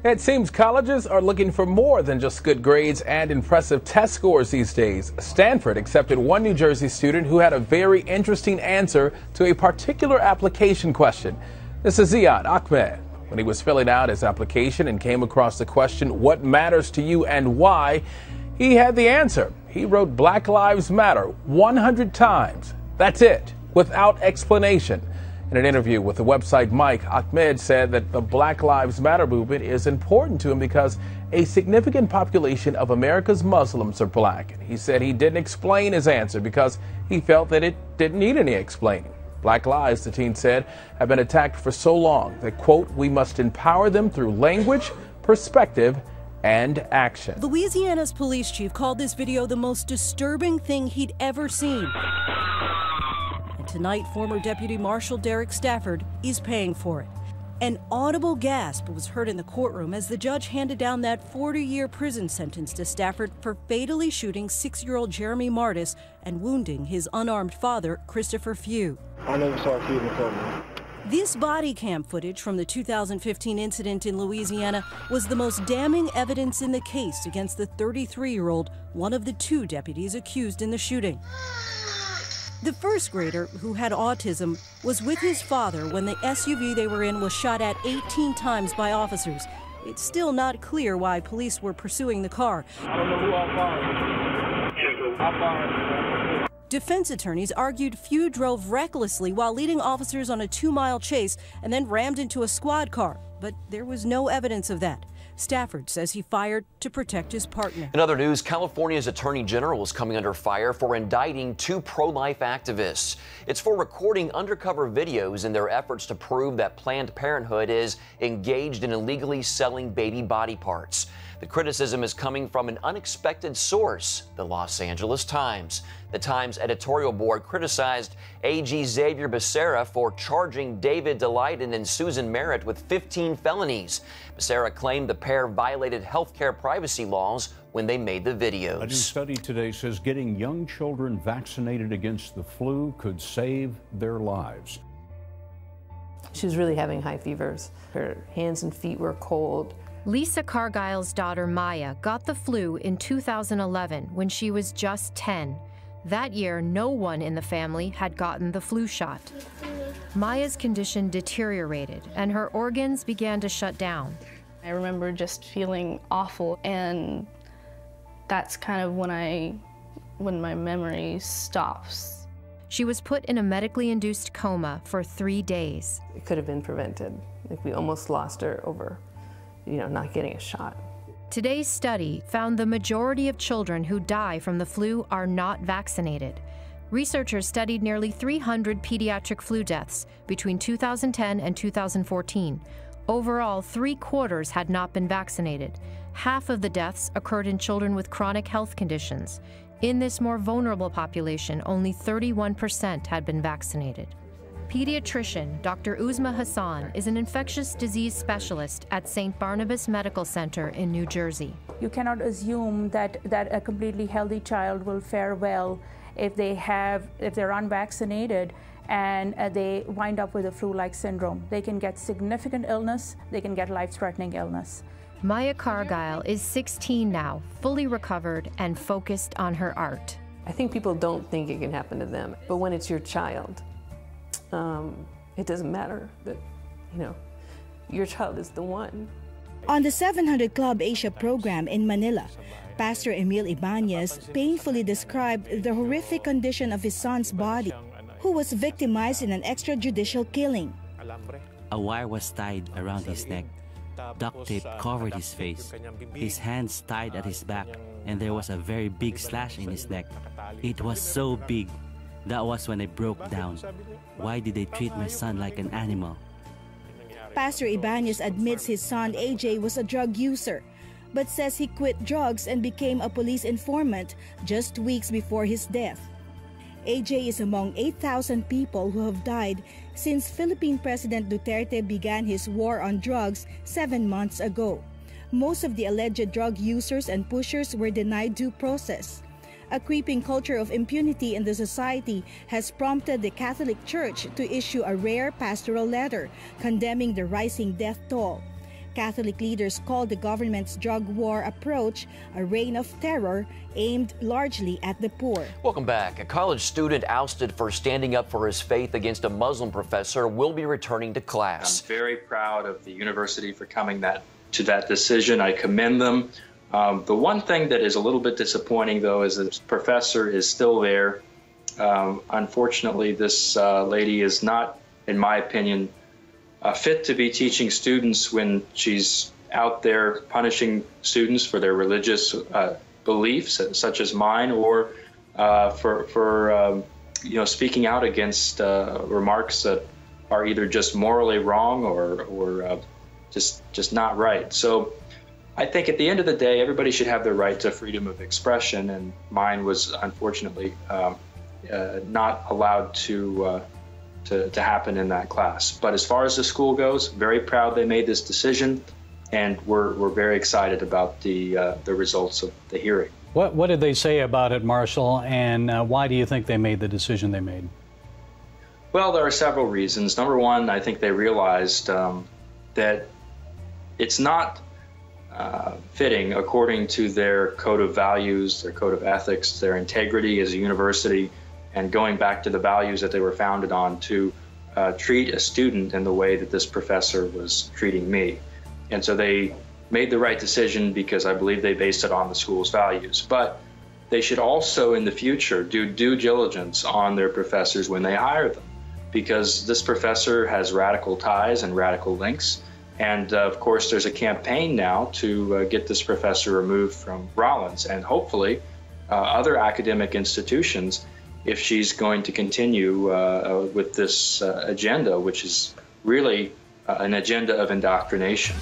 It seems colleges are looking for more than just good grades and impressive test scores these days. Stanford accepted one New Jersey student who had a very interesting answer to a particular application question. This is Ziad Ahmed. When he was filling out his application and came across the question, "What matters to you and why?" he had the answer. He wrote "Black Lives Matter" 100 times. That's it, without explanation. In an interview with the website Mike, Ahmed said that the Black Lives Matter movement is important to him because a significant population of America's Muslims are black. He said he didn't explain his answer because he felt that it didn't need any explaining. Black lives, the teen said, have been attacked for so long that, quote, "we must empower them through language, perspective, and action." Louisiana's police chief called this video the most disturbing thing he'd ever seen. Tonight, former Deputy Marshal Derek Stafford is paying for it. An audible gasp was heard in the courtroom as the judge handed down that 40-year prison sentence to Stafford for fatally shooting 6-year-old Jeremy Martis and wounding his unarmed father, Christopher Few. I never saw a kid in front of me. This body cam footage from the 2015 incident in Louisiana was the most damning evidence in the case against the 33-year-old, one of the 2 deputies accused in the shooting. The first grader, who had autism, was with his father when the SUV they were in was shot at 18 times by officers. It's still not clear why police were pursuing the car. I don't know who I fired. Defense attorneys argued Few drove recklessly while leading officers on a 2-mile chase and then rammed into a squad car, but there was no evidence of that. Stafford says he fired to protect his partner. In other news, California's Attorney General is coming under fire for indicting 2 pro-life activists. It's for recording undercover videos in their efforts to prove that Planned Parenthood is engaged in illegally selling baby body parts. The criticism is coming from an unexpected source, the Los Angeles Times. The Times editorial board criticized AG Xavier Becerra for charging David Daleiden and Susan Merritt with 15 felonies. Becerra claimed the pair violated health care privacy laws when they made the videos. A new study today says getting young children vaccinated against the flu could save their lives. She was really having high fevers. Her hands and feet were cold. Lisa Cargile's daughter Maya got the flu in 2011 when she was just 10. That year, no one in the family had gotten the flu shot. Maya's condition deteriorated and her organs began to shut down. I remember just feeling awful, and that's kind of when my memory stops. She was put in a medically induced coma for 3 days. It could have been prevented. Like, we almost lost her over, not getting a shot. Today's study found the majority of children who die from the flu are not vaccinated. Researchers studied nearly 300 pediatric flu deaths between 2010 and 2014. Overall, 3/4 had not been vaccinated. Half of the deaths occurred in children with chronic health conditions. In this more vulnerable population, only 31% had been vaccinated. Pediatrician Dr. Uzma Hassan is an infectious disease specialist at St. Barnabas Medical Center in New Jersey. You cannot assume that a completely healthy child will fare well if they're unvaccinated and they wind up with a flu-like syndrome. They can get significant illness, they can get life-threatening illness. Maya Cargile is 16 now, fully recovered and focused on her art. I think people don't think it can happen to them, but when it's your child, it doesn't matter that, your child is the one. On the 700 Club Asia program in Manila, Pastor Emil Ibanez painfully described the horrific condition of his son's body, who was victimized in an extrajudicial killing. A wire was tied around his neck. Duct tape covered his face. His hands tied at his back, and there was a very big slash in his neck. It was so big. That was when I broke down. Why did they treat my son like an animal? Pastor Ibanez admits his son AJ was a drug user, but says he quit drugs and became a police informant just weeks before his death. AJ is among 8,000 people who have died since Philippine President Duterte began his war on drugs 7 months ago. Most of the alleged drug users and pushers were denied due process. A creeping culture of impunity in the society has prompted the Catholic Church to issue a rare pastoral letter condemning the rising death toll. Catholic leaders called the government's drug war approach a reign of terror aimed largely at the poor. Welcome back. A college student ousted for standing up for his faith against a Muslim professor will be returning to class. I'm very proud of the university for coming to that decision. I commend them. The one thing that is a little bit disappointing, though, is that this professor is still there. Unfortunately, this lady is not, in my opinion, fit to be teaching students when she's out there punishing students for their religious beliefs, such as mine, or for speaking out against remarks that are either just morally wrong or just not right. So I think at the end of the day, everybody should have their right to freedom of expression, and mine was unfortunately not allowed to happen in that class. But as far as the school goes, very proud they made this decision, and we're very excited about the results of the hearing. What did they say about it, Marshall, and why do you think they made the decision they made? Well, there are several reasons. Number one, I think they realized that it's not fitting, according to their code of values, their code of ethics, their integrity as a university, and going back to the values that they were founded on, to treat a student in the way that this professor was treating me. And so they made the right decision because I believe they based it on the school's values. But they should also in the future do due diligence on their professors when they hire them, because this professor has radical ties and radical links. And of course, there's a campaign now to get this professor removed from Rollins, and hopefully other academic institutions, if she's going to continue with this agenda, which is really an agenda of indoctrination.